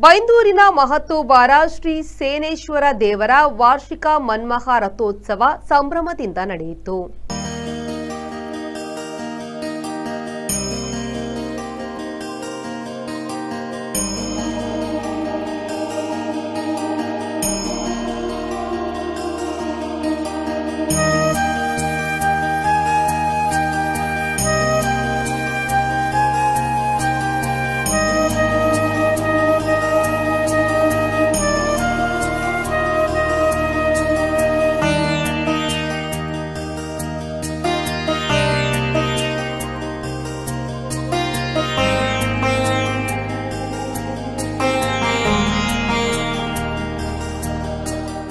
ಬೈಂದೂರಿನ ಮಹತ್ತೋಬಾರ ಶ್ರೀ ಸೇನೇಶ್ವರ ದೇವರ ವಾರ್ಷಿಕ ಮನ್ಮಹ ರಥೋತ್ಸವ ಸಂಭ್ರಮದಿಂದ ನಡೆಯಿತು.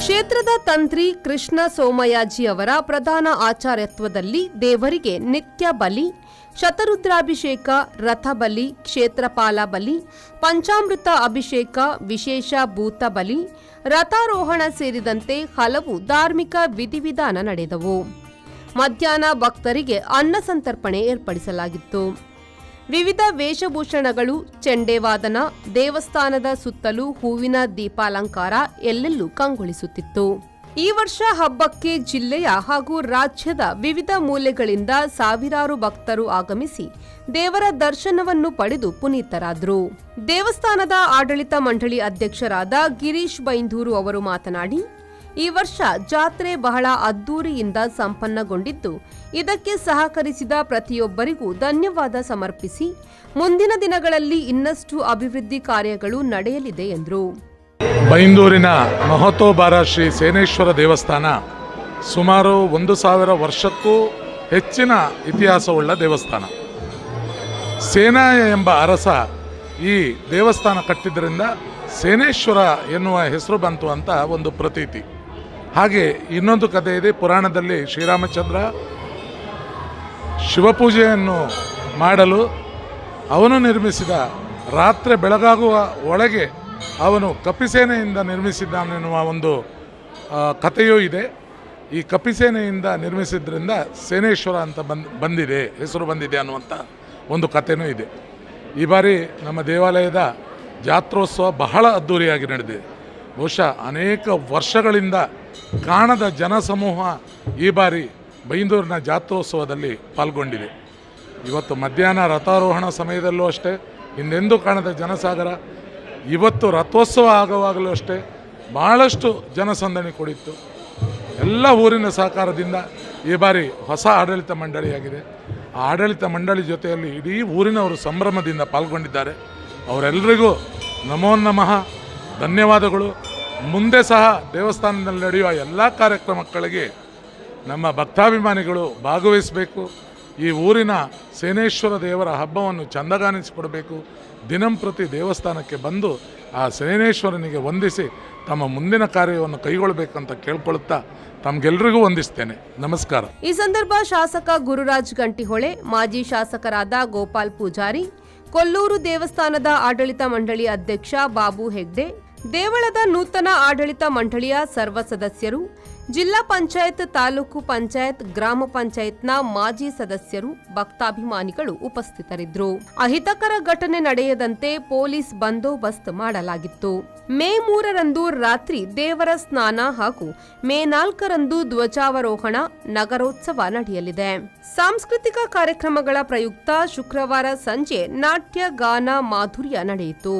ಕ್ಷೇತ್ರದ ತಂತ್ರಿ ಕೃಷ್ಣ ಸೋಮಯಾಜಿ ಅವರ ಪ್ರಧಾನ ಆಚಾರ್ಯತ್ವದಲ್ಲಿ ದೇವರಿಗೆ ನಿತ್ಯ ಬಲಿ, ಶತರುದ್ರಾಭಿಷೇಕ, ರಥ ಬಲಿ, ಕ್ಷೇತ್ರಪಾಲ ಬಲಿ, ಪಂಚಾಮೃತ ಅಭಿಷೇಕ, ವಿಶೇಷ ಭೂತ ಬಲಿ, ರಥಾರೋಹಣ ಸೇರಿದಂತೆ ಹಲವು ಧಾರ್ಮಿಕ ವಿಧಿವಿಧಾನ ನಡೆದವು. ಮಧ್ಯಾಹ್ನ ಭಕ್ತರಿಗೆ ಅನ್ನ ಸಂತರ್ಪಣೆ ಏರ್ಪಡಿಸಲಾಗಿತ್ತು. ವಿವಿಧ ವೇಷಭೂಷಣಗಳು, ಚೆಂಡೆವಾದನ, ದೇವಸ್ಥಾನದ ಸುತ್ತಲೂ ಹೂವಿನ ದೀಪಾಲಂಕಾರ ಎಲ್ಲೆಲ್ಲೂ ಕಂಗೊಳಿಸುತ್ತಿತ್ತು. ಈ ವರ್ಷ ಹಬ್ಬಕ್ಕೆ ಜಿಲ್ಲೆಯ ಹಾಗೂ ರಾಜ್ಯದ ವಿವಿಧ ಮೂಲೆಗಳಿಂದ ಸಾವಿರಾರು ಭಕ್ತರು ಆಗಮಿಸಿ ದೇವರ ದರ್ಶನವನ್ನು ಪಡೆದು ಪುನೀತರಾದರು. ದೇವಸ್ಥಾನದ ಆಡಳಿತ ಮಂಡಳಿ ಅಧ್ಯಕ್ಷರಾದ ಗಿರೀಶ್ ಬೈಂದೂರು ಅವರು ಮಾತನಾಡಿ, ಈ ವರ್ಷ ಜಾತ್ರೆ ಬಹಳ ಅದ್ದೂರಿಯಿಂದ ಸಂಪನ್ನಗೊಂಡಿದ್ದು, ಇದಕ್ಕೆ ಸಹಕರಿಸಿದ ಪ್ರತಿಯೊಬ್ಬರಿಗೂ ಧನ್ಯವಾದ ಸಮರ್ಪಿಸಿ ಮುಂದಿನ ದಿನಗಳಲ್ಲಿ ಇನ್ನಷ್ಟು ಅಭಿವೃದ್ಧಿ ಕಾರ್ಯಗಳು ನಡೆಯಲಿದೆ ಎಂದರು. ಬೈಂದೂರಿನ ಮಹತ್ತೋಬಾರ ಶ್ರೀ ಸೇನೇಶ್ವರ ದೇವಸ್ಥಾನ ಸುಮಾರು 1000 ವರ್ಷಕ್ಕೂ ಹೆಚ್ಚಿನ ಇತಿಹಾಸವುಳ್ಳ ದೇವಸ್ಥಾನ. ಸೇನಾಯ ಎಂಬ ಅರಸ ಈ ದೇವಸ್ಥಾನ ಕಟ್ಟಿದ್ದರಿಂದ ಸೇನೇಶ್ವರ ಎನ್ನುವ ಹೆಸರು ಬಂತು ಅಂತ ಒಂದು ಪ್ರತೀತಿ. ಹಾಗೆ ಇನ್ನೊಂದು ಕಥೆ ಇದೆ. ಪುರಾಣದಲ್ಲಿ ಶ್ರೀರಾಮಚಂದ್ರ ಶಿವಪೂಜೆಯನ್ನು ಮಾಡಲು ಅವನು ನಿರ್ಮಿಸಿದ ರಾತ್ರಿ ಬೆಳಗಾಗುವ ಒಳಗೆ ಅವನು ಕಪಿಸೇನೆಯಿಂದ ನಿರ್ಮಿಸಿದ್ದಾನೆನ್ನುವ ಒಂದು ಕಥೆಯೂ ಇದೆ. ಈ ಕಪಿಸೇನೆಯಿಂದ ನಿರ್ಮಿಸಿದ್ರಿಂದ ಸೇನೇಶ್ವರ ಅಂತ ಬಂದಿದೆ, ಹೆಸರು ಬಂದಿದೆ ಅನ್ನುವಂಥ ಒಂದು ಕಥೆನೂ ಇದೆ. ಈ ಬಾರಿ ನಮ್ಮ ದೇವಾಲಯದ ಜಾತ್ರೋತ್ಸವ ಬಹಳ ಅದ್ಧೂರಿಯಾಗಿ ನಡೆದಿದೆ. ಬಹುಶಃ ಅನೇಕ ವರ್ಷಗಳಿಂದ ಕಾಣದ ಜನಸಮೂಹ ಈ ಬಾರಿ ಬೈಂದೂರಿನ ಜಾತ್ರೋತ್ಸವದಲ್ಲಿ ಪಾಲ್ಗೊಂಡಿದೆ. ಇವತ್ತು ಮಧ್ಯಾಹ್ನ ರಥಾರೋಹಣ ಸಮಯದಲ್ಲೂ ಅಷ್ಟೇ ಹಿಂದೆಂದೂ ಕಾಣದ ಜನಸಾಗರ. ಇವತ್ತು ರಥೋತ್ಸವ ಆಗುವಾಗಲೂ ಅಷ್ಟೇ ಭಾಳಷ್ಟು ಜನಸಂದಣಿ ಕೂಡಿತ್ತು. ಎಲ್ಲ ಊರಿನ ಸಹಕಾರದಿಂದ ಈ ಬಾರಿ ಹೊಸ ಆಡಳಿತ ಮಂಡಳಿಯಾಗಿದೆ. ಆ ಆಡಳಿತ ಮಂಡಳಿ ಜೊತೆಯಲ್ಲಿ ಇಡೀ ಊರಿನವರು ಸಂಭ್ರಮದಿಂದ ಪಾಲ್ಗೊಂಡಿದ್ದಾರೆ. ಅವರೆಲ್ಲರಿಗೂ ನಮೋ ನಮಃ, ಧನ್ಯವಾದಗಳು. ಮುಂದೆ ಸಹ ದೇವಸ್ಥಾನದಲ್ಲಿ ನಡೆಯುವ ಎಲ್ಲ ಕಾರ್ಯಕ್ರಮಗಳಿಗೆ ನಮ್ಮ ಭಕ್ತಾಭಿಮಾನಿಗಳು ಭಾಗವಹಿಸಬೇಕು. ಈ ಊರಿನ ಸೇನೇಶ್ವರ ದೇವರ ಹಬ್ಬವನ್ನು ಚಂದಗಾನಿಸಿಕೊಡಬೇಕು. ದಿನಂಪ್ರತಿ ದೇವಸ್ಥಾನಕ್ಕೆ ಬಂದು ಆ ಸೇನೇಶ್ವರನಿಗೆ ವಂದಿಸಿ ತಮ್ಮ ಮುಂದಿನ ಕಾರ್ಯವನ್ನು ಕೈಗೊಳ್ಳಬೇಕಂತ ಕೇಳ್ಕೊಳ್ಳುತ್ತಾ ತಮಗೆಲ್ಲರಿಗೂ ವಂದಿಸ್ತೇನೆ. ನಮಸ್ಕಾರ. ಈ ಸಂದರ್ಭ ಶಾಸಕ ಗುರುರಾಜ್ ಗಂಟಿಹೊಳೆ, ಮಾಜಿ ಶಾಸಕರಾದ ಗೋಪಾಲ್ ಪೂಜಾರಿ, ಕೊಲ್ಲೂರು ದೇವಸ್ಥಾನದ ಆಡಳಿತ ಮಂಡಳಿ ಅಧ್ಯಕ್ಷ ಬಾಬು ಹೆಗ್ಡೆ, ದೇವಳದ ನೂತನ ಆಡಳಿತ ಮಂಡಳಿಯ ಸರ್ವ ಸದಸ್ಯರು, ಜಿಲ್ಲಾ ಪಂಚಾಯತ್, ತಾಲೂಕು ಪಂಚಾಯತ್, ಗ್ರಾಮ ಪಂಚಾಯತ್ನ ಮಾಜಿ ಸದಸ್ಯರು, ಭಕ್ತಾಭಿಮಾನಿಗಳು ಉಪಸ್ಥಿತರಿದ್ದರು. ಅಹಿತಕರ ಘಟನೆ ನಡೆಯದಂತೆ ಪೊಲೀಸ್ ಬಂದೋಬಸ್ತ್ ಮಾಡಲಾಗಿತ್ತು. ಮೇ 3ರಂದು ರಾತ್ರಿ ದೇವರ ಸ್ನಾನ ಹಾಗೂ ಮೇ 4ರಂದು ಧ್ವಜಾವರೋಹಣ, ನಗರೋತ್ಸವ ನಡೆಯಲಿದೆ. ಸಾಂಸ್ಕೃತಿಕ ಕಾರ್ಯಕ್ರಮಗಳ ಪ್ರಯುಕ್ತ ಶುಕ್ರವಾರ ಸಂಜೆ ನಾಟ್ಯ, ಗಾನ, ಮಾಧುರ್ಯ ನಡೆಯಿತು.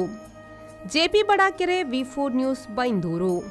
ಜೆಪಿ ಬಡಾಕೆರೆ, ವಿ4 ನ್ಯೂಸ್, ಬೈಂದೂರು.